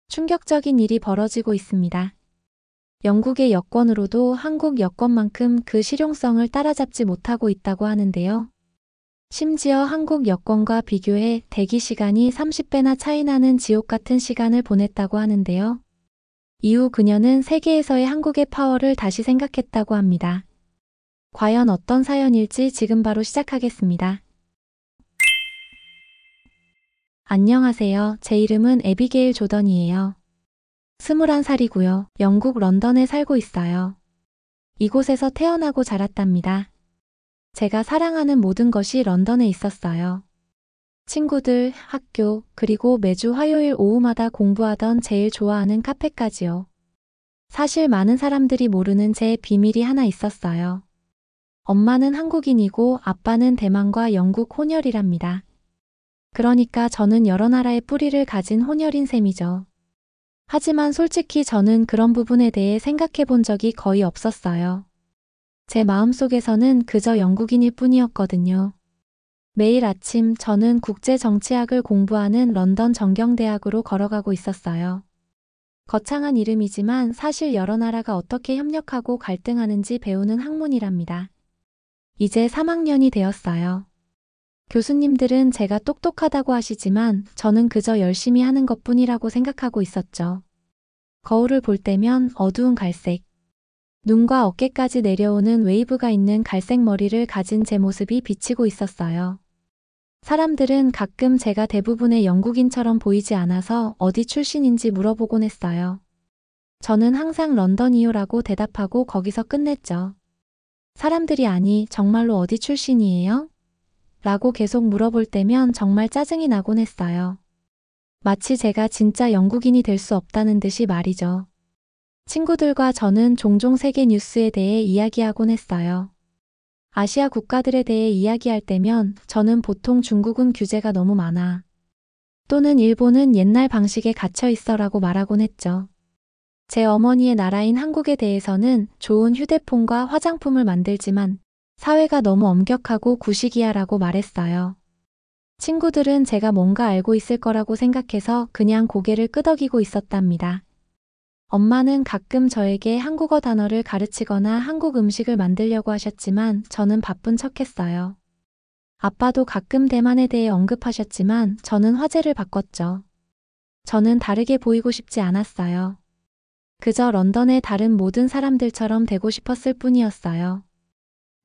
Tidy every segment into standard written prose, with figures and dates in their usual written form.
충격적인 일이 벌어지고 있습니다. 영국의 여권으로도 한국 여권만큼 그 실용성을 따라잡지 못하고 있다고 하는데요. 심지어 한국 여권과 비교해 대기 시간이 30배나 차이나는 지옥 같은 시간을 보냈다고 하는데요. 이후 그녀는 세계에서의 한국의 파워를 다시 생각했다고 합니다. 과연 어떤 사연일지 지금 바로 시작하겠습니다. 안녕하세요. 제 이름은 에비게일 조던이에요. 21살이고요. 영국 런던에 살고 있어요. 이곳에서 태어나고 자랐답니다. 제가 사랑하는 모든 것이 런던에 있었어요. 친구들, 학교, 그리고 매주 화요일 오후마다 공부하던 제일 좋아하는 카페까지요. 사실 많은 사람들이 모르는 제 비밀이 하나 있었어요. 엄마는 한국인이고 아빠는 대만과 영국 혼혈이랍니다. 그러니까 저는 여러 나라의 뿌리를 가진 혼혈인 셈이죠. 하지만 솔직히 저는 그런 부분에 대해 생각해 본 적이 거의 없었어요. 제 마음속에서는 그저 영국인일 뿐이었거든요. 매일 아침 저는 국제정치학을 공부하는 런던 정경대학으로 걸어가고 있었어요. 거창한 이름이지만 사실 여러 나라가 어떻게 협력하고 갈등하는지 배우는 학문이랍니다. 이제 3학년이 되었어요. 교수님들은 제가 똑똑하다고 하시지만 저는 그저 열심히 하는 것뿐이라고 생각하고 있었죠. 거울을 볼 때면 어두운 갈색, 눈과 어깨까지 내려오는 웨이브가 있는 갈색 머리를 가진 제 모습이 비치고 있었어요. 사람들은 가끔 제가 대부분의 영국인처럼 보이지 않아서 어디 출신인지 물어보곤 했어요. 저는 항상 런던이요라고 대답하고 거기서 끝냈죠. 사람들이 아니, 정말로 어디 출신이에요? 라고 계속 물어볼 때면 정말 짜증이 나곤 했어요. 마치 제가 진짜 영국인이 될 수 없다는 듯이 말이죠. 친구들과 저는 종종 세계 뉴스에 대해 이야기하곤 했어요. 아시아 국가들에 대해 이야기할 때면 저는 보통 중국은 규제가 너무 많아. 또는 일본은 옛날 방식에 갇혀 있어라고 말하곤 했죠. 제 어머니의 나라인 한국에 대해서는 좋은 휴대폰과 화장품을 만들지만 사회가 너무 엄격하고 구식이야라고 말했어요. 친구들은 제가 뭔가 알고 있을 거라고 생각해서 그냥 고개를 끄덕이고 있었답니다. 엄마는 가끔 저에게 한국어 단어를 가르치거나 한국 음식을 만들려고 하셨지만 저는 바쁜 척했어요. 아빠도 가끔 대만에 대해 언급하셨지만 저는 화제를 바꿨죠. 저는 다르게 보이고 싶지 않았어요. 그저 런던의 다른 모든 사람들처럼 되고 싶었을 뿐이었어요.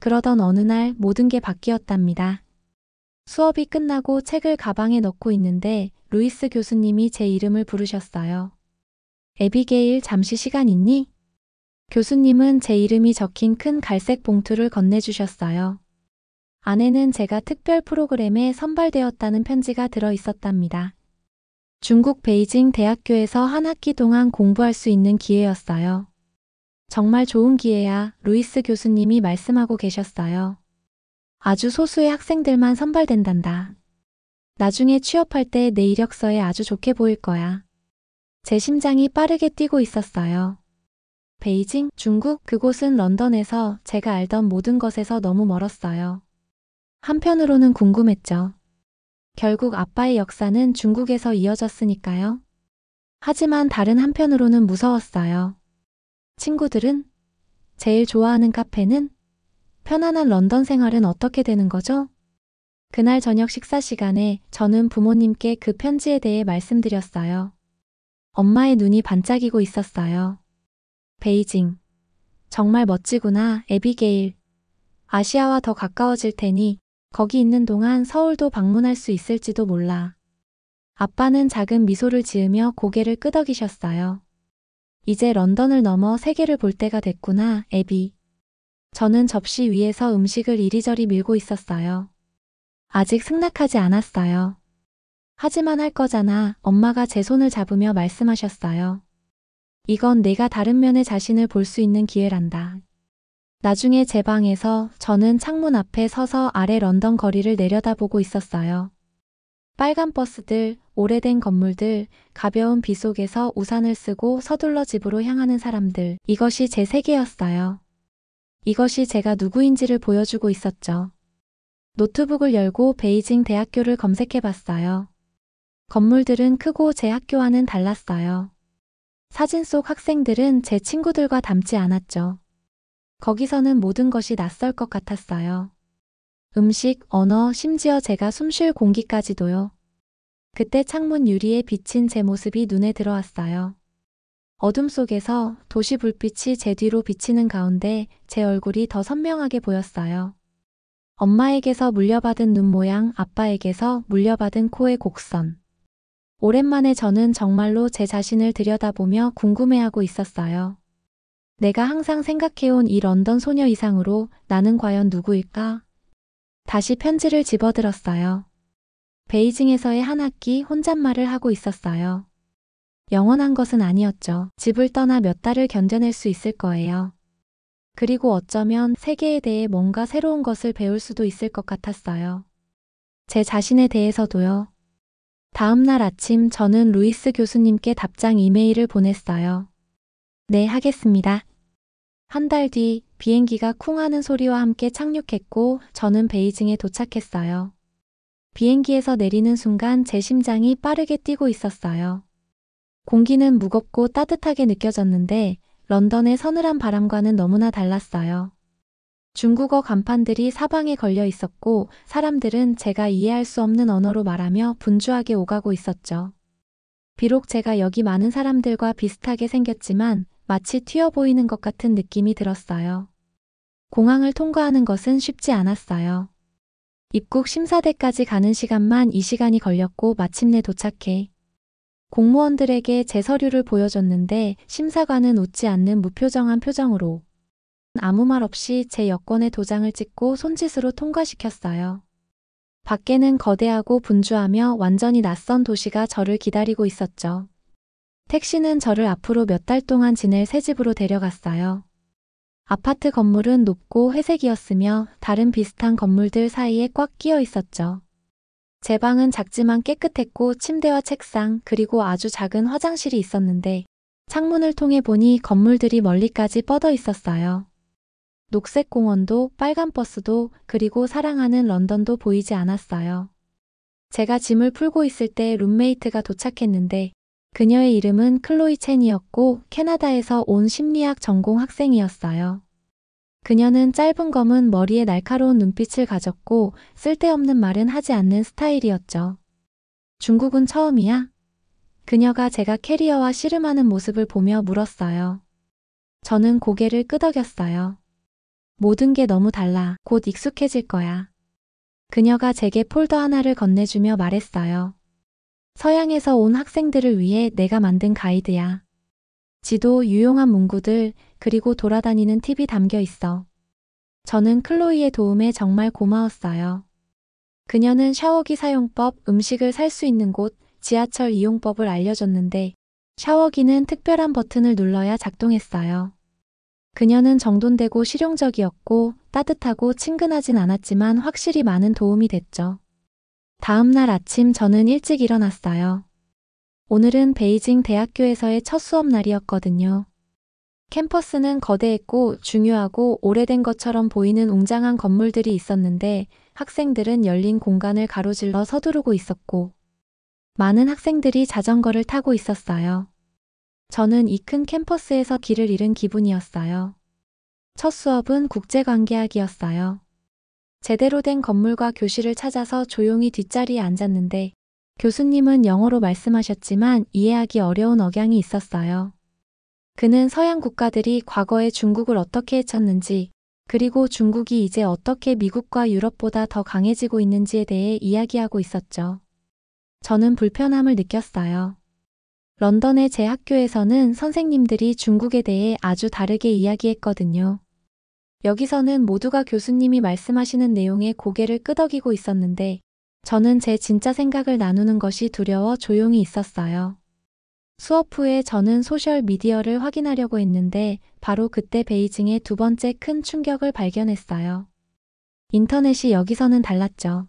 그러던 어느 날 모든 게 바뀌었답니다. 수업이 끝나고 책을 가방에 넣고 있는데 루이스 교수님이 제 이름을 부르셨어요. 에비게일, 잠시 시간 있니? 교수님은 제 이름이 적힌 큰 갈색 봉투를 건네주셨어요. 안에는 제가 특별 프로그램에 선발되었다는 편지가 들어 있었답니다. 중국 베이징 대학교에서 한 학기 동안 공부할 수 있는 기회였어요. 정말 좋은 기회야, 루이스 교수님이 말씀하고 계셨어요. 아주 소수의 학생들만 선발된단다. 나중에 취업할 때 내 이력서에 아주 좋게 보일 거야. 제 심장이 빠르게 뛰고 있었어요. 베이징, 중국, 그곳은 런던에서 제가 알던 모든 것에서 너무 멀었어요. 한편으로는 궁금했죠. 결국 아빠의 역사는 중국에서 이어졌으니까요. 하지만 다른 한편으로는 무서웠어요. 친구들은? 제일 좋아하는 카페는? 편안한 런던 생활은 어떻게 되는 거죠? 그날 저녁 식사 시간에 저는 부모님께 그 편지에 대해 말씀드렸어요. 엄마의 눈이 반짝이고 있었어요. 베이징. 정말 멋지구나, 에비게일. 아시아와 더 가까워질 테니 거기 있는 동안 서울도 방문할 수 있을지도 몰라. 아빠는 작은 미소를 지으며 고개를 끄덕이셨어요. 이제 런던을 넘어 세계를 볼 때가 됐구나, 에비. 저는 접시 위에서 음식을 이리저리 밀고 있었어요. 아직 승낙하지 않았어요. 하지만 할 거잖아, 엄마가 제 손을 잡으며 말씀하셨어요. 이건 내가 다른 면의 자신을 볼 수 있는 기회란다. 나중에 제 방에서 저는 창문 앞에 서서 아래 런던 거리를 내려다보고 있었어요. 빨간 버스들, 오래된 건물들, 가벼운 비 속에서 우산을 쓰고 서둘러 집으로 향하는 사람들, 이것이 제 세계였어요. 이것이 제가 누구인지를 보여주고 있었죠. 노트북을 열고 베이징 대학교를 검색해봤어요. 건물들은 크고 제 학교와는 달랐어요. 사진 속 학생들은 제 친구들과 닮지 않았죠. 거기서는 모든 것이 낯설 것 같았어요. 음식, 언어, 심지어 제가 숨쉴 공기까지도요. 그때 창문 유리에 비친 제 모습이 눈에 들어왔어요. 어둠 속에서 도시 불빛이 제 뒤로 비치는 가운데 제 얼굴이 더 선명하게 보였어요. 엄마에게서 물려받은 눈 모양, 아빠에게서 물려받은 코의 곡선. 오랜만에 저는 정말로 제 자신을 들여다보며 궁금해하고 있었어요. 내가 항상 생각해온 이 런던 소녀 이상으로 나는 과연 누구일까? 다시 편지를 집어들었어요. 베이징에서의 한 학기 혼잣말을 하고 있었어요. 영원한 것은 아니었죠. 집을 떠나 몇 달을 견뎌낼 수 있을 거예요. 그리고 어쩌면 세계에 대해 뭔가 새로운 것을 배울 수도 있을 것 같았어요. 제 자신에 대해서도요. 다음 날 아침 저는 루이스 교수님께 답장 이메일을 보냈어요. 네, 하겠습니다. 한 달 뒤 비행기가 쿵 하는 소리와 함께 착륙했고 저는 베이징에 도착했어요. 비행기에서 내리는 순간 제 심장이 빠르게 뛰고 있었어요. 공기는 무겁고 따뜻하게 느껴졌는데 런던의 서늘한 바람과는 너무나 달랐어요. 중국어 간판들이 사방에 걸려 있었고 사람들은 제가 이해할 수 없는 언어로 말하며 분주하게 오가고 있었죠. 비록 제가 여기 많은 사람들과 비슷하게 생겼지만 마치 튀어 보이는 것 같은 느낌이 들었어요. 공항을 통과하는 것은 쉽지 않았어요. 입국 심사대까지 가는 시간만 2시간이 걸렸고 마침내 도착해 공무원들에게 제 서류를 보여줬는데 심사관은 웃지 않는 무표정한 표정으로 아무 말 없이 제 여권에 도장을 찍고 손짓으로 통과시켰어요. 밖에는 거대하고 분주하며 완전히 낯선 도시가 저를 기다리고 있었죠. 택시는 저를 앞으로 몇 달 동안 지낼 새 집으로 데려갔어요. 아파트 건물은 높고 회색이었으며 다른 비슷한 건물들 사이에 꽉 끼어 있었죠. 제 방은 작지만 깨끗했고 침대와 책상 그리고 아주 작은 화장실이 있었는데 창문을 통해 보니 건물들이 멀리까지 뻗어 있었어요. 녹색 공원도 빨간 버스도 그리고 사랑하는 런던도 보이지 않았어요. 제가 짐을 풀고 있을 때 룸메이트가 도착했는데 그녀의 이름은 클로이 첸이었고 캐나다에서 온 심리학 전공 학생이었어요. 그녀는 짧은 검은 머리에 날카로운 눈빛을 가졌고 쓸데없는 말은 하지 않는 스타일이었죠. 중국은 처음이야? 그녀가 제가 캐리어와 씨름하는 모습을 보며 물었어요. 저는 고개를 끄덕였어요. 모든 게 너무 달라. 곧 익숙해질 거야. 그녀가 제게 폴더 하나를 건네주며 말했어요. 서양에서 온 학생들을 위해 내가 만든 가이드야. 지도, 유용한 문구들, 그리고 돌아다니는 팁이 담겨 있어. 저는 클로이의 도움에 정말 고마웠어요. 그녀는 샤워기 사용법, 음식을 살 수 있는 곳, 지하철 이용법을 알려줬는데 샤워기는 특별한 버튼을 눌러야 작동했어요. 그녀는 정돈되고 실용적이었고 따뜻하고 친근하진 않았지만 확실히 많은 도움이 됐죠. 다음 날 아침 저는 일찍 일어났어요. 오늘은 베이징 대학교에서의 첫 수업 날이었거든요. 캠퍼스는 거대했고 중요하고 오래된 것처럼 보이는 웅장한 건물들이 있었는데 학생들은 열린 공간을 가로질러 서두르고 있었고 많은 학생들이 자전거를 타고 있었어요. 저는 이 큰 캠퍼스에서 길을 잃은 기분이었어요. 첫 수업은 국제관계학이었어요. 제대로 된 건물과 교실을 찾아서 조용히 뒷자리에 앉았는데 교수님은 영어로 말씀하셨지만 이해하기 어려운 억양이 있었어요. 그는 서양 국가들이 과거에 중국을 어떻게 해쳤는지 그리고 중국이 이제 어떻게 미국과 유럽보다 더 강해지고 있는지에 대해 이야기하고 있었죠. 저는 불편함을 느꼈어요. 런던의 제 학교에서는 선생님들이 중국에 대해 아주 다르게 이야기했거든요. 여기서는 모두가 교수님이 말씀하시는 내용에 고개를 끄덕이고 있었는데 저는 제 진짜 생각을 나누는 것이 두려워 조용히 있었어요. 수업 후에 저는 소셜미디어를 확인하려고 했는데 바로 그때 베이징의 두 번째 큰 충격을 발견했어요. 인터넷이 여기서는 달랐죠.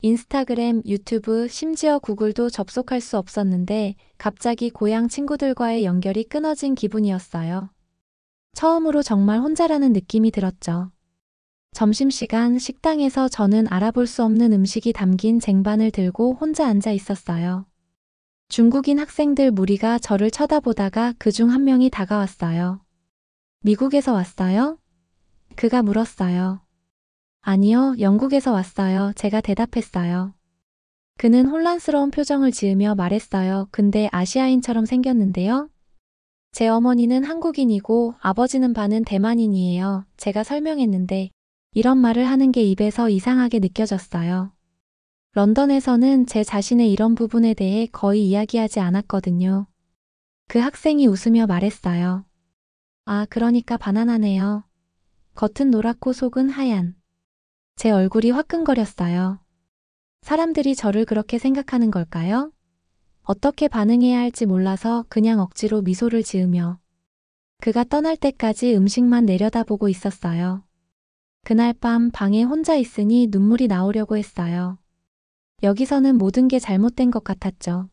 인스타그램, 유튜브, 심지어 구글도 접속할 수 없었는데 갑자기 고향 친구들과의 연결이 끊어진 기분이었어요. 처음으로 정말 혼자라는 느낌이 들었죠. 점심시간 식당에서 저는 알아볼 수 없는 음식이 담긴 쟁반을 들고 혼자 앉아 있었어요. 중국인 학생들 무리가 저를 쳐다보다가 그중 한 명이 다가왔어요. 미국에서 왔어요? 그가 물었어요. 아니요, 영국에서 왔어요. 제가 대답했어요. 그는 혼란스러운 표정을 지으며 말했어요. 근데 아시아인처럼 생겼는데요? 제 어머니는 한국인이고 아버지는 반은 대만인이에요. 제가 설명했는데 이런 말을 하는 게 입에서 이상하게 느껴졌어요. 런던에서는 제 자신의 이런 부분에 대해 거의 이야기하지 않았거든요. 그 학생이 웃으며 말했어요. 아, 그러니까 바나나네요. 겉은 노랗고 속은 하얀. 제 얼굴이 화끈거렸어요. 사람들이 저를 그렇게 생각하는 걸까요? 어떻게 반응해야 할지 몰라서 그냥 억지로 미소를 지으며 그가 떠날 때까지 음식만 내려다보고 있었어요. 그날 밤 방에 혼자 있으니 눈물이 나오려고 했어요. 여기서는 모든 게 잘못된 것 같았죠.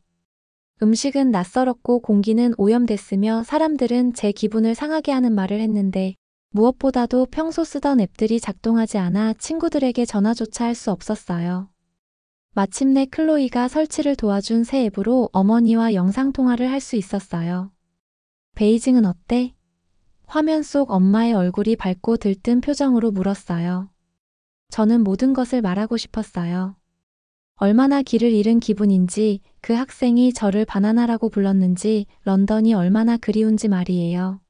음식은 낯설었고 공기는 오염됐으며 사람들은 제 기분을 상하게 하는 말을 했는데 무엇보다도 평소 쓰던 앱들이 작동하지 않아 친구들에게 전화조차 할 수 없었어요. 마침내 클로이가 설치를 도와준 새 앱으로 어머니와 영상통화를 할 수 있었어요. 베이징은 어때? 화면 속 엄마의 얼굴이 밝고 들뜬 표정으로 물었어요. 저는 모든 것을 말하고 싶었어요. 얼마나 길을 잃은 기분인지, 그 학생이 저를 바나나라고 불렀는지, 런던이 얼마나 그리운지 말이에요.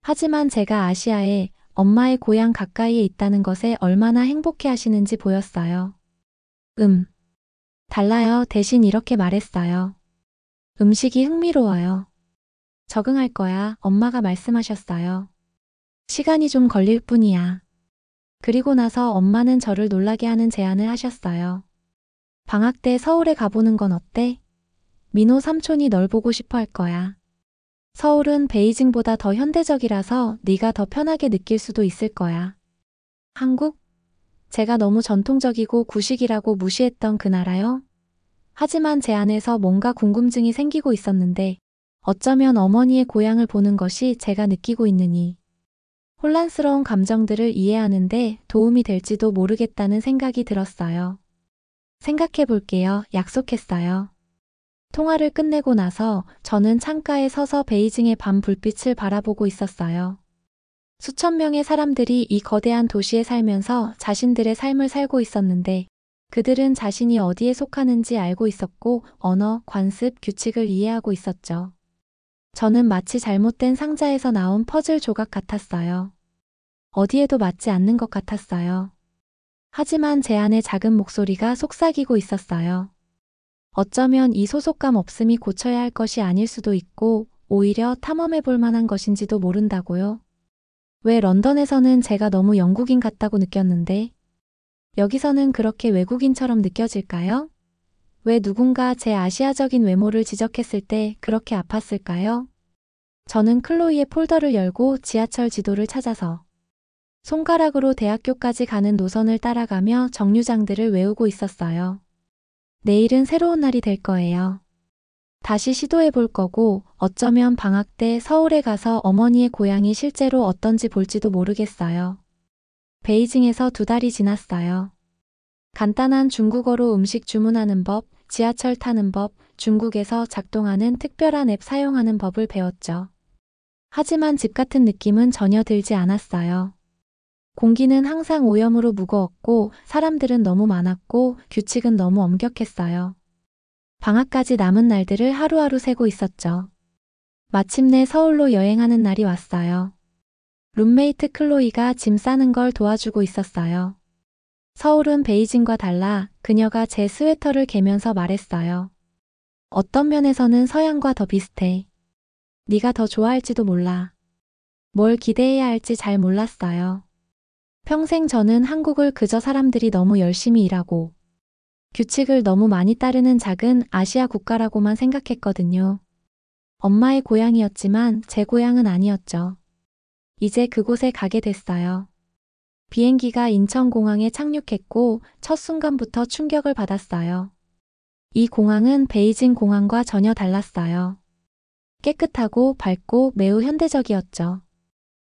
하지만 제가 아시아에 엄마의 고향 가까이에 있다는 것에 얼마나 행복해 하시는지 보였어요. 달라요. 대신 이렇게 말했어요. 음식이 흥미로워요. 적응할 거야. 엄마가 말씀하셨어요. 시간이 좀 걸릴 뿐이야. 그리고 나서 엄마는 저를 놀라게 하는 제안을 하셨어요. 방학 때 서울에 가보는 건 어때? 민호 삼촌이 널 보고 싶어 할 거야. 서울은 베이징보다 더 현대적이라서 네가 더 편하게 느낄 수도 있을 거야. 한국? 제가 너무 전통적이고 구식이라고 무시했던 그 나라요? 하지만 제 안에서 뭔가 궁금증이 생기고 있었는데 어쩌면 어머니의 고향을 보는 것이 제가 느끼고 있는 이 혼란스러운 감정들을 이해하는데 도움이 될지도 모르겠다는 생각이 들었어요. 생각해 볼게요. 약속했어요. 통화를 끝내고 나서 저는 창가에 서서 베이징의 밤 불빛을 바라보고 있었어요. 수천 명의 사람들이 이 거대한 도시에 살면서 자신들의 삶을 살고 있었는데 그들은 자신이 어디에 속하는지 알고 있었고 언어, 관습, 규칙을 이해하고 있었죠. 저는 마치 잘못된 상자에서 나온 퍼즐 조각 같았어요. 어디에도 맞지 않는 것 같았어요. 하지만 제 안에 작은 목소리가 속삭이고 있었어요. 어쩌면 이 소속감 없음이 고쳐야 할 것이 아닐 수도 있고 오히려 탐험해 볼 만한 것인지도 모른다고요. 왜 런던에서는 제가 너무 영국인 같다고 느꼈는데 여기서는 그렇게 외국인처럼 느껴질까요? 왜 누군가 제 아시아적인 외모를 지적했을 때 그렇게 아팠을까요? 저는 클로이의 폴더를 열고 지하철 지도를 찾아서 손가락으로 대학교까지 가는 노선을 따라가며 정류장들을 외우고 있었어요. 내일은 새로운 날이 될 거예요. 다시 시도해 볼 거고 어쩌면 방학 때 서울에 가서 어머니의 고향이 실제로 어떤지 볼지도 모르겠어요. 베이징에서 2달이 지났어요. 간단한 중국어로 음식 주문하는 법, 지하철 타는 법, 중국에서 작동하는 특별한 앱 사용하는 법을 배웠죠. 하지만 집 같은 느낌은 전혀 들지 않았어요. 공기는 항상 오염으로 무거웠고 사람들은 너무 많았고 규칙은 너무 엄격했어요. 방학까지 남은 날들을 하루하루 세고 있었죠. 마침내 서울로 여행하는 날이 왔어요. 룸메이트 클로이가 짐 싸는 걸 도와주고 있었어요. 서울은 베이징과 달라 그녀가 제 스웨터를 개면서 말했어요. 어떤 면에서는 서양과 더 비슷해. 네가 더 좋아할지도 몰라. 뭘 기대해야 할지 잘 몰랐어요. 평생 저는 한국을 그저 사람들이 너무 열심히 일하고 규칙을 너무 많이 따르는 작은 아시아 국가라고만 생각했거든요. 엄마의 고향이었지만 제 고향은 아니었죠. 이제 그곳에 가게 됐어요. 비행기가 인천공항에 착륙했고 첫 순간부터 충격을 받았어요. 이 공항은 베이징 공항과 전혀 달랐어요. 깨끗하고 밝고 매우 현대적이었죠.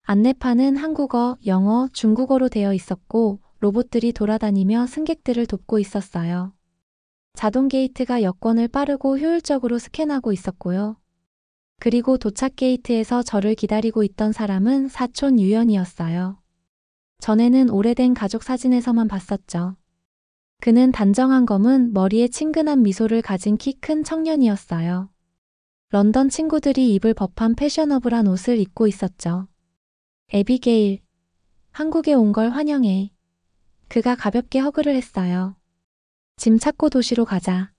안내판은 한국어, 영어, 중국어로 되어 있었고 로봇들이 돌아다니며 승객들을 돕고 있었어요. 자동 게이트가 여권을 빠르고 효율적으로 스캔하고 있었고요. 그리고 도착 게이트에서 저를 기다리고 있던 사람은 사촌 유연이었어요. 전에는 오래된 가족 사진에서만 봤었죠. 그는 단정한 검은 머리에 친근한 미소를 가진 키 큰 청년이었어요. 런던 친구들이 입을 법한 패셔너블한 옷을 입고 있었죠. 에비게일, 한국에 온 걸 환영해. 그가 가볍게 허그를 했어요. 짐 찾고 도시로 가자.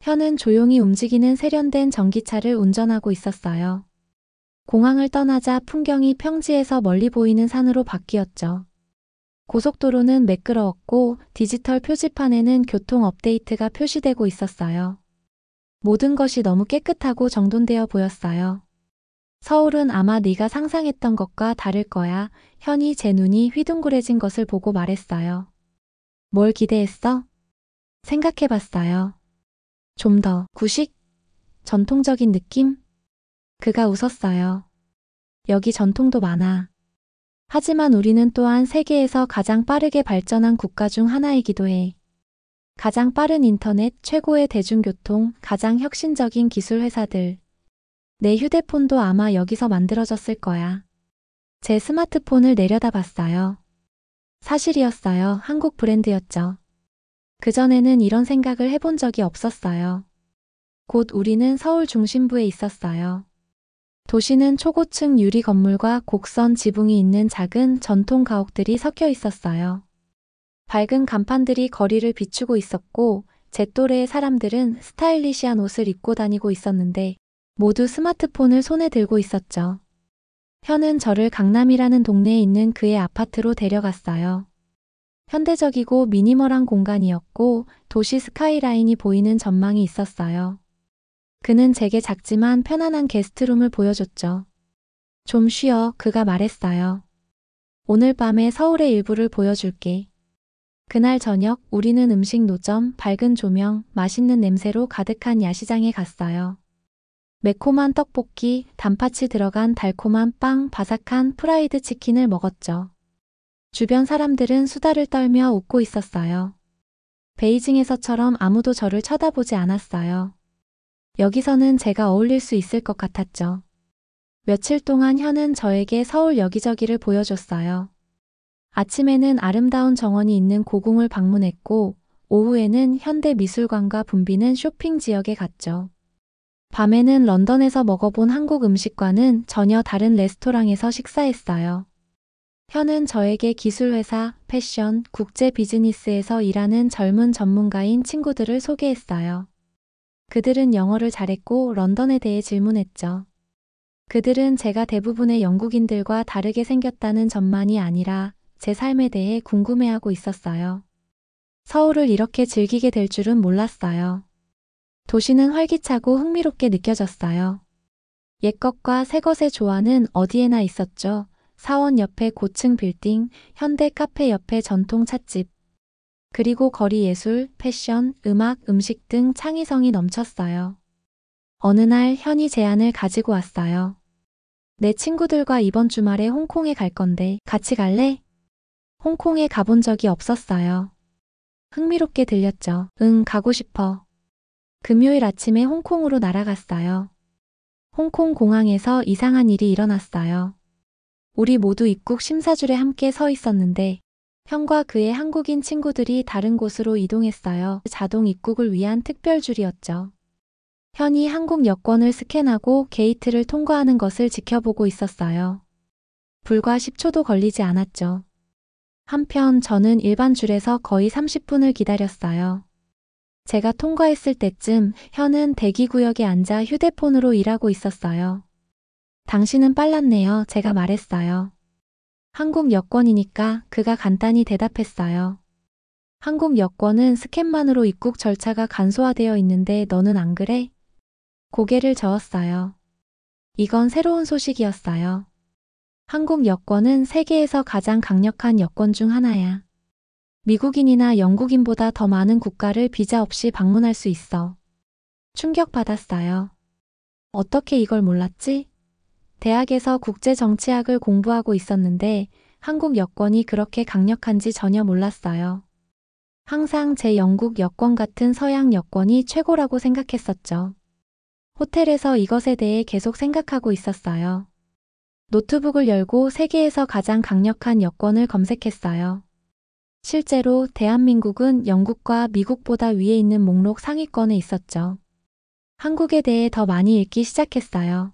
현은 조용히 움직이는 세련된 전기차를 운전하고 있었어요. 공항을 떠나자 풍경이 평지에서 멀리 보이는 산으로 바뀌었죠. 고속도로는 매끄러웠고 디지털 표지판에는 교통 업데이트가 표시되고 있었어요. 모든 것이 너무 깨끗하고 정돈되어 보였어요. 서울은 아마 네가 상상했던 것과 다를 거야. 현이 제 눈이 휘둥그레진 것을 보고 말했어요. 뭘 기대했어? 생각해봤어요. 좀 더 구식? 전통적인 느낌? 그가 웃었어요. 여기 전통도 많아. 하지만 우리는 또한 세계에서 가장 빠르게 발전한 국가 중 하나이기도 해. 가장 빠른 인터넷, 최고의 대중교통, 가장 혁신적인 기술 회사들. 내 휴대폰도 아마 여기서 만들어졌을 거야. 제 스마트폰을 내려다봤어요. 사실이었어요. 한국 브랜드였죠. 그전에는 이런 생각을 해본 적이 없었어요. 곧 우리는 서울 중심부에 있었어요. 도시는 초고층 유리 건물과 곡선 지붕이 있는 작은 전통 가옥들이 섞여 있었어요. 밝은 간판들이 거리를 비추고 있었고 제 또래의 사람들은 스타일리시한 옷을 입고 다니고 있었는데 모두 스마트폰을 손에 들고 있었죠. 현은 저를 강남이라는 동네에 있는 그의 아파트로 데려갔어요. 현대적이고 미니멀한 공간이었고 도시 스카이라인이 보이는 전망이 있었어요. 그는 제게 작지만 편안한 게스트룸을 보여줬죠. 좀 쉬어, 그가 말했어요. 오늘 밤에 서울의 일부를 보여줄게. 그날 저녁 우리는 음식 노점, 밝은 조명, 맛있는 냄새로 가득한 야시장에 갔어요. 매콤한 떡볶이, 단팥이 들어간 달콤한 빵, 바삭한 프라이드 치킨을 먹었죠. 주변 사람들은 수다를 떨며 웃고 있었어요. 베이징에서처럼 아무도 저를 쳐다보지 않았어요. 여기서는 제가 어울릴 수 있을 것 같았죠. 며칠 동안 현은 저에게 서울 여기저기를 보여줬어요. 아침에는 아름다운 정원이 있는 고궁을 방문했고 오후에는 현대 미술관과 붐비는 쇼핑 지역에 갔죠. 밤에는 런던에서 먹어본 한국 음식과는 전혀 다른 레스토랑에서 식사했어요. 현은 저에게 기술회사, 패션, 국제 비즈니스에서 일하는 젊은 전문가인 친구들을 소개했어요. 그들은 영어를 잘했고 런던에 대해 질문했죠. 그들은 제가 대부분의 영국인들과 다르게 생겼다는 점만이 아니라 제 삶에 대해 궁금해하고 있었어요. 서울을 이렇게 즐기게 될 줄은 몰랐어요. 도시는 활기차고 흥미롭게 느껴졌어요. 옛것과 새것의 조화는 어디에나 있었죠. 사원 옆에 고층 빌딩, 현대 카페 옆에 전통 찻집. 그리고 거리 예술, 패션, 음악, 음식 등 창의성이 넘쳤어요. 어느 날 현이 제안을 가지고 왔어요. 내 친구들과 이번 주말에 홍콩에 갈 건데 같이 갈래? 홍콩에 가본 적이 없었어요. 흥미롭게 들렸죠. 응, 가고 싶어. 금요일 아침에 홍콩으로 날아갔어요. 홍콩 공항에서 이상한 일이 일어났어요. 우리 모두 입국 심사줄에 함께 서 있었는데 현과 그의 한국인 친구들이 다른 곳으로 이동했어요. 자동 입국을 위한 특별줄이었죠. 현이 한국 여권을 스캔하고 게이트를 통과하는 것을 지켜보고 있었어요. 불과 10초도 걸리지 않았죠. 한편 저는 일반 줄에서 거의 30분을 기다렸어요. 제가 통과했을 때쯤 현은 대기구역에 앉아 휴대폰으로 일하고 있었어요. 당신은 빨랐네요. 제가 말했어요. 한국 여권이니까 그가 간단히 대답했어요. 한국 여권은 스캔만으로 입국 절차가 간소화되어 있는데 너는 안 그래? 고개를 저었어요. 이건 새로운 소식이었어요. 한국 여권은 세계에서 가장 강력한 여권 중 하나야. 미국인이나 영국인보다 더 많은 국가를 비자 없이 방문할 수 있어. 충격받았어요. 어떻게 이걸 몰랐지? 대학에서 국제정치학을 공부하고 있었는데 한국 여권이 그렇게 강력한지 전혀 몰랐어요. 항상 제 영국 여권 같은 서양 여권이 최고라고 생각했었죠. 호텔에서 이것에 대해 계속 생각하고 있었어요. 노트북을 열고 세계에서 가장 강력한 여권을 검색했어요. 실제로 대한민국은 영국과 미국보다 위에 있는 목록 상위권에 있었죠. 한국에 대해 더 많이 읽기 시작했어요.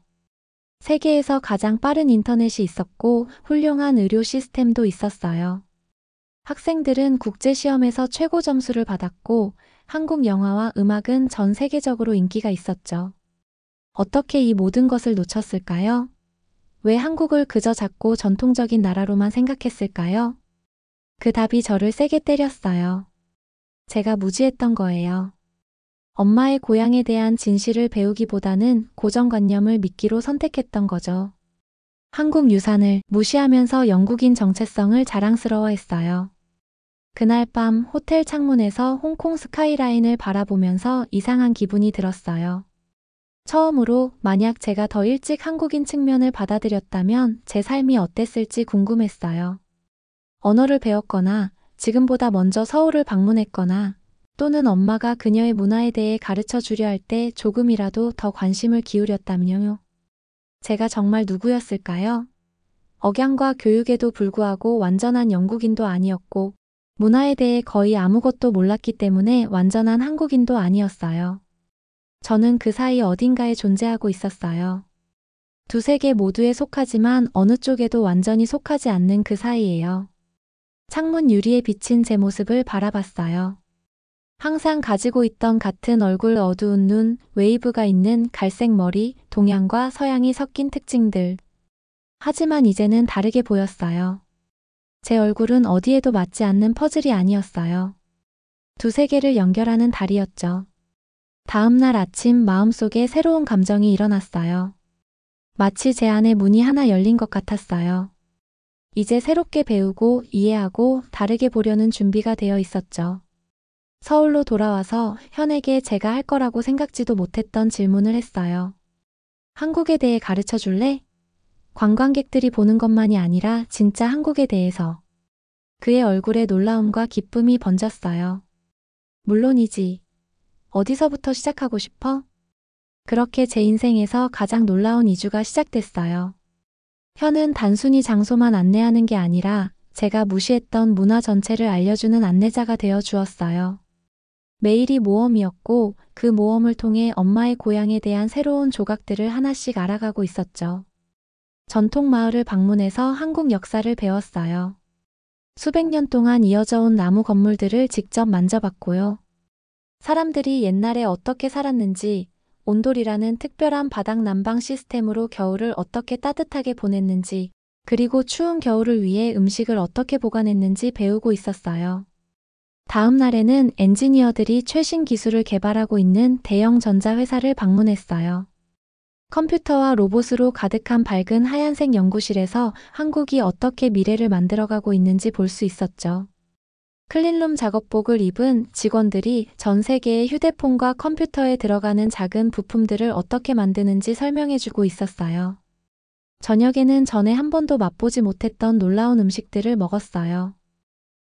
세계에서 가장 빠른 인터넷이 있었고 훌륭한 의료 시스템도 있었어요. 학생들은 국제시험에서 최고 점수를 받았고 한국 영화와 음악은 전 세계적으로 인기가 있었죠. 어떻게 이 모든 것을 놓쳤을까요? 왜 한국을 그저 작고 전통적인 나라로만 생각했을까요? 그 답이 저를 세게 때렸어요. 제가 무지했던 거예요. 엄마의 고향에 대한 진실을 배우기보다는 고정관념을 믿기로 선택했던 거죠. 한국 유산을 무시하면서 영국인 정체성을 자랑스러워했어요. 그날 밤 호텔 창문에서 홍콩 스카이라인을 바라보면서 이상한 기분이 들었어요. 처음으로 만약 제가 더 일찍 한국인 측면을 받아들였다면 제 삶이 어땠을지 궁금했어요. 언어를 배웠거나 지금보다 먼저 서울을 방문했거나 또는 엄마가 그녀의 문화에 대해 가르쳐 주려 할 때 조금이라도 더 관심을 기울였다면요. 제가 정말 누구였을까요? 억양과 교육에도 불구하고 완전한 영국인도 아니었고 문화에 대해 거의 아무것도 몰랐기 때문에 완전한 한국인도 아니었어요. 저는 그 사이 어딘가에 존재하고 있었어요. 두 세계 모두에 속하지만 어느 쪽에도 완전히 속하지 않는 그 사이예요. 창문 유리에 비친 제 모습을 바라봤어요. 항상 가지고 있던 같은 얼굴, 어두운 눈, 웨이브가 있는 갈색 머리, 동양과 서양이 섞인 특징들. 하지만 이제는 다르게 보였어요. 제 얼굴은 어디에도 맞지 않는 퍼즐이 아니었어요. 두 세계를 연결하는 다리였죠. 다음 날 아침 마음속에 새로운 감정이 일어났어요. 마치 제 안에 문이 하나 열린 것 같았어요. 이제 새롭게 배우고 이해하고 다르게 보려는 준비가 되어 있었죠. 서울로 돌아와서 현에게 제가 할 거라고 생각지도 못했던 질문을 했어요. 한국에 대해 가르쳐 줄래? 관광객들이 보는 것만이 아니라 진짜 한국에 대해서. 그의 얼굴에 놀라움과 기쁨이 번졌어요. 물론이지. 어디서부터 시작하고 싶어? 그렇게 제 인생에서 가장 놀라운 이주가 시작됐어요. 현은 단순히 장소만 안내하는 게 아니라 제가 무시했던 문화 전체를 알려주는 안내자가 되어 주었어요. 매일이 모험이었고 그 모험을 통해 엄마의 고향에 대한 새로운 조각들을 하나씩 알아가고 있었죠. 전통 마을을 방문해서 한국 역사를 배웠어요. 수백 년 동안 이어져 온 나무 건물들을 직접 만져봤고요. 사람들이 옛날에 어떻게 살았는지, 온돌이라는 특별한 바닥 난방 시스템으로 겨울을 어떻게 따뜻하게 보냈는지, 그리고 추운 겨울을 위해 음식을 어떻게 보관했는지 배우고 있었어요. 다음 날에는 엔지니어들이 최신 기술을 개발하고 있는 대형 전자회사를 방문했어요. 컴퓨터와 로봇으로 가득한 밝은 하얀색 연구실에서 한국이 어떻게 미래를 만들어가고 있는지 볼 수 있었죠. 클린룸 작업복을 입은 직원들이 전 세계의 휴대폰과 컴퓨터에 들어가는 작은 부품들을 어떻게 만드는지 설명해주고 있었어요. 저녁에는 전에 한 번도 맛보지 못했던 놀라운 음식들을 먹었어요.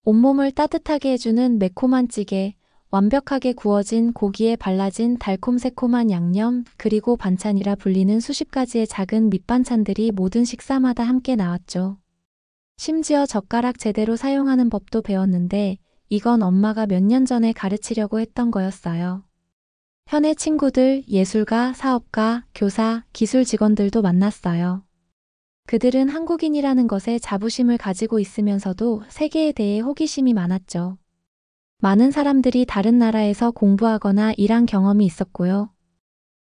온몸을 따뜻하게 해주는 매콤한 찌개, 완벽하게 구워진 고기에 발라진 달콤새콤한 양념, 그리고 반찬이라 불리는 수십 가지의 작은 밑반찬들이 모든 식사마다 함께 나왔죠. 심지어 젓가락 제대로 사용하는 법도 배웠는데 이건 엄마가 몇 년 전에 가르치려고 했던 거였어요. 현의 친구들, 예술가, 사업가, 교사, 기술 직원들도 만났어요. 그들은 한국인이라는 것에 자부심을 가지고 있으면서도 세계에 대해 호기심이 많았죠. 많은 사람들이 다른 나라에서 공부하거나 일한 경험이 있었고요.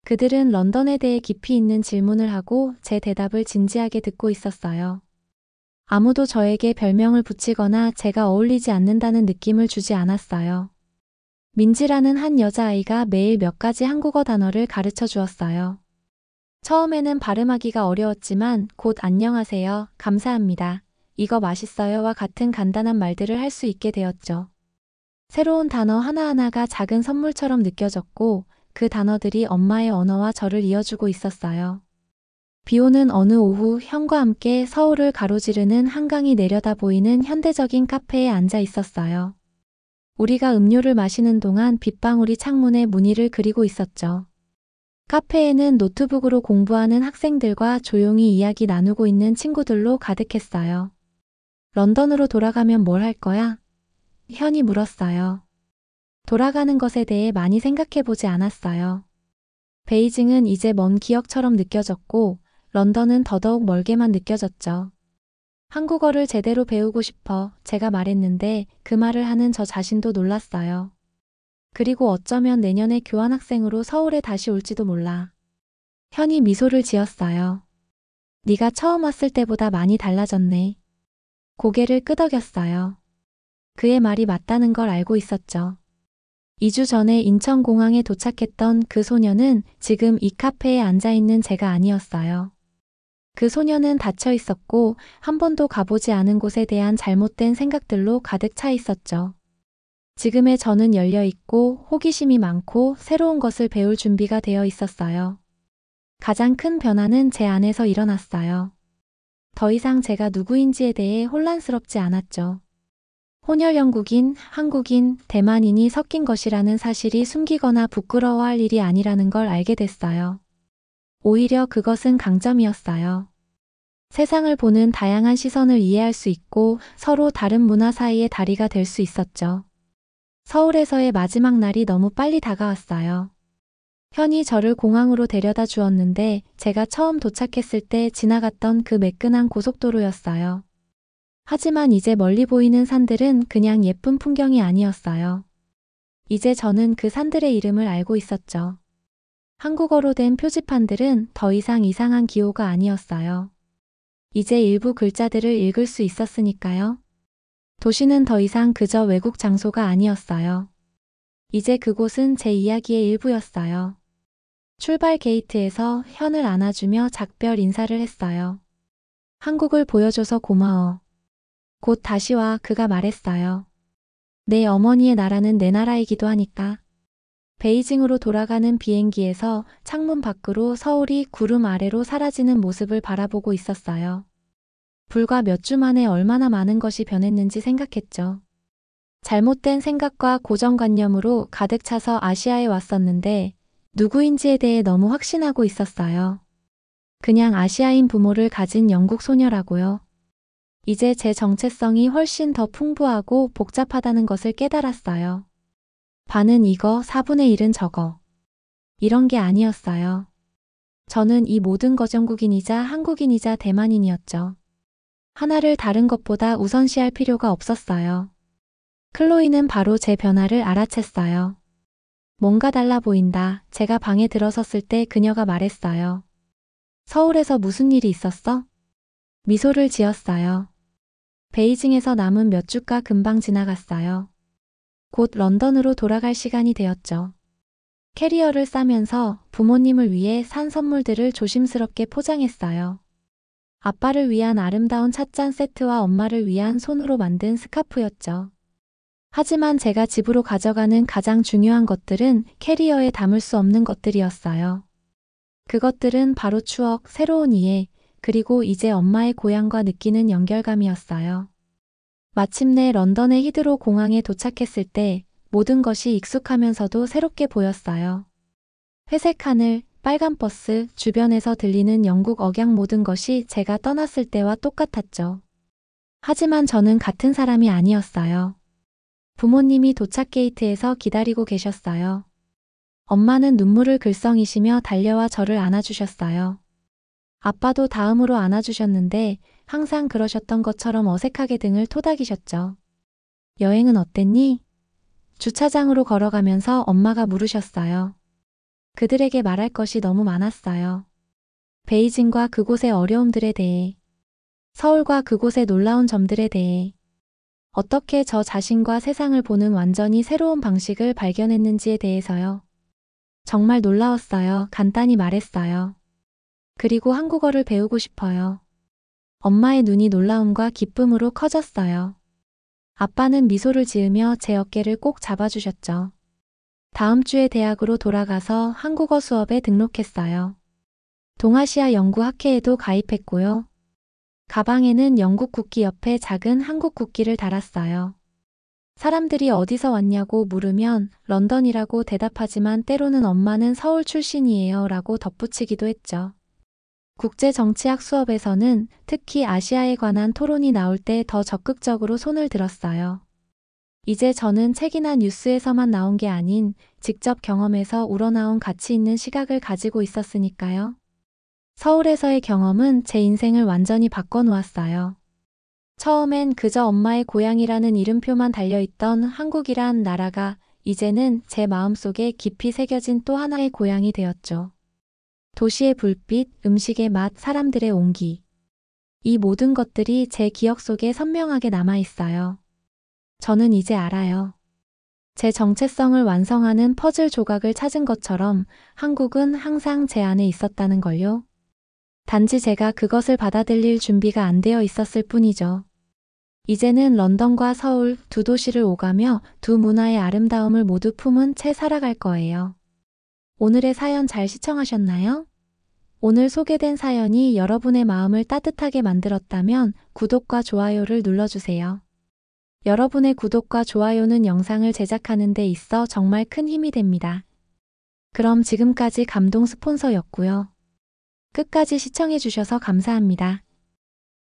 그들은 런던에 대해 깊이 있는 질문을 하고 제 대답을 진지하게 듣고 있었어요. 아무도 저에게 별명을 붙이거나 제가 어울리지 않는다는 느낌을 주지 않았어요. 민지라는 한 여자아이가 매일 몇 가지 한국어 단어를 가르쳐 주었어요. 처음에는 발음하기가 어려웠지만 곧 안녕하세요, 감사합니다, 이거 맛있어요와 같은 간단한 말들을 할 수 있게 되었죠. 새로운 단어 하나하나가 작은 선물처럼 느껴졌고 그 단어들이 엄마의 언어와 저를 이어주고 있었어요. 비오는 어느 오후 현과 함께 서울을 가로지르는 한강이 내려다 보이는 현대적인 카페에 앉아 있었어요. 우리가 음료를 마시는 동안 빗방울이 창문에 무늬를 그리고 있었죠. 카페에는 노트북으로 공부하는 학생들과 조용히 이야기 나누고 있는 친구들로 가득했어요. 런던으로 돌아가면 뭘 할 거야? 현이 물었어요. 돌아가는 것에 대해 많이 생각해보지 않았어요. 베이징은 이제 먼 기억처럼 느껴졌고 런던은 더더욱 멀게만 느껴졌죠. 한국어를 제대로 배우고 싶어 제가 말했는데 그 말을 하는 저 자신도 놀랐어요. 그리고 어쩌면 내년에 교환학생으로 서울에 다시 올지도 몰라. 현이 미소를 지었어요. 네가 처음 왔을 때보다 많이 달라졌네. 고개를 끄덕였어요. 그의 말이 맞다는 걸 알고 있었죠. 2주 전에 인천공항에 도착했던 그 소녀는 지금 이 카페에 앉아있는 제가 아니었어요. 그 소녀는 닫혀 있었고 한 번도 가보지 않은 곳에 대한 잘못된 생각들로 가득 차 있었죠. 지금의 저는 열려있고 호기심이 많고 새로운 것을 배울 준비가 되어 있었어요. 가장 큰 변화는 제 안에서 일어났어요. 더 이상 제가 누구인지에 대해 혼란스럽지 않았죠. 혼혈 영국인, 한국인, 대만인이 섞인 것이라는 사실이 숨기거나 부끄러워할 일이 아니라는 걸 알게 됐어요. 오히려 그것은 강점이었어요. 세상을 보는 다양한 시선을 이해할 수 있고 서로 다른 문화 사이의 다리가 될 수 있었죠. 서울에서의 마지막 날이 너무 빨리 다가왔어요. 현이 저를 공항으로 데려다 주었는데 제가 처음 도착했을 때 지나갔던 그 매끈한 고속도로였어요. 하지만 이제 멀리 보이는 산들은 그냥 예쁜 풍경이 아니었어요. 이제 저는 그 산들의 이름을 알고 있었죠. 한국어로 된 표지판들은 더 이상 이상한 기호가 아니었어요. 이제 일부 글자들을 읽을 수 있었으니까요. 도시는 더 이상 그저 외국 장소가 아니었어요. 이제 그곳은 제 이야기의 일부였어요. 출발 게이트에서 현을 안아주며 작별 인사를 했어요. 한국을 보여줘서 고마워. 곧 다시 와, 그가 말했어요. 내 어머니의 나라는 내 나라이기도 하니까. 베이징으로 돌아가는 비행기에서 창문 밖으로 서울이 구름 아래로 사라지는 모습을 바라보고 있었어요. 불과 몇 주 만에 얼마나 많은 것이 변했는지 생각했죠. 잘못된 생각과 고정관념으로 가득 차서 아시아에 왔었는데 누구인지에 대해 너무 확신하고 있었어요. 그냥 아시아인 부모를 가진 영국 소녀라고요. 이제 제 정체성이 훨씬 더 풍부하고 복잡하다는 것을 깨달았어요. 반은 이거, 4분의 1은 저거. 이런 게 아니었어요. 저는 이 모든 것 영국인이자 한국인이자 대만인이었죠. 하나를 다른 것보다 우선시할 필요가 없었어요. 클로이는 바로 제 변화를 알아챘어요. 뭔가 달라 보인다. 제가 방에 들어섰을 때 그녀가 말했어요. 서울에서 무슨 일이 있었어? 미소를 지었어요. 베이징에서 남은 몇 주가 금방 지나갔어요. 곧 런던으로 돌아갈 시간이 되었죠. 캐리어를 싸면서 부모님을 위해 산 선물들을 조심스럽게 포장했어요. 아빠를 위한 아름다운 찻잔 세트와 엄마를 위한 손으로 만든 스카프였죠. 하지만 제가 집으로 가져가는 가장 중요한 것들은 캐리어에 담을 수 없는 것들이었어요. 그것들은 바로 추억, 새로운 이해, 그리고 이제 엄마의 고향과 느끼는 연결감이었어요. 마침내 런던의 히드로 공항에 도착했을 때 모든 것이 익숙하면서도 새롭게 보였어요. 회색 하늘, 빨간 버스, 주변에서 들리는 영국 억양 모든 것이 제가 떠났을 때와 똑같았죠. 하지만 저는 같은 사람이 아니었어요. 부모님이 도착 게이트에서 기다리고 계셨어요. 엄마는 눈물을 글썽이시며 달려와 저를 안아주셨어요. 아빠도 다음으로 안아주셨는데 항상 그러셨던 것처럼 어색하게 등을 토닥이셨죠. 여행은 어땠니? 주차장으로 걸어가면서 엄마가 물으셨어요. 그들에게 말할 것이 너무 많았어요. 베이징과 그곳의 어려움들에 대해, 서울과 그곳의 놀라운 점들에 대해, 어떻게 저 자신과 세상을 보는 완전히 새로운 방식을 발견했는지에 대해서요. 정말 놀라웠어요. 간단히 말했어요. 그리고 한국어를 배우고 싶어요. 엄마의 눈이 놀라움과 기쁨으로 커졌어요. 아빠는 미소를 지으며 제 어깨를 꼭 잡아주셨죠. 다음 주에 대학으로 돌아가서 한국어 수업에 등록했어요. 동아시아 연구 학회에도 가입했고요. 가방에는 영국 국기 옆에 작은 한국 국기를 달았어요. 사람들이 어디서 왔냐고 물으면 런던이라고 대답하지만 때로는 엄마는 서울 출신이에요 라고 덧붙이기도 했죠. 국제정치학 수업에서는 특히 아시아에 관한 토론이 나올 때 더 적극적으로 손을 들었어요. 이제 저는 책이나 뉴스에서만 나온 게 아닌 직접 경험에서 우러나온 가치 있는 시각을 가지고 있었으니까요. 서울에서의 경험은 제 인생을 완전히 바꿔놓았어요. 처음엔 그저 엄마의 고향이라는 이름표만 달려있던 한국이란 나라가 이제는 제 마음속에 깊이 새겨진 또 하나의 고향이 되었죠. 도시의 불빛, 음식의 맛, 사람들의 온기. 이 모든 것들이 제 기억 속에 선명하게 남아있어요. 저는 이제 알아요. 제 정체성을 완성하는 퍼즐 조각을 찾은 것처럼 한국은 항상 제 안에 있었다는 걸요. 단지 제가 그것을 받아들일 준비가 안 되어 있었을 뿐이죠. 이제는 런던과 서울 두 도시를 오가며 두 문화의 아름다움을 모두 품은 채 살아갈 거예요. 오늘의 사연 잘 시청하셨나요? 오늘 소개된 사연이 여러분의 마음을 따뜻하게 만들었다면 구독과 좋아요를 눌러주세요. 여러분의 구독과 좋아요는 영상을 제작하는 데 있어 정말 큰 힘이 됩니다. 그럼 지금까지 감동 스폰서였고요. 끝까지 시청해주셔서 감사합니다.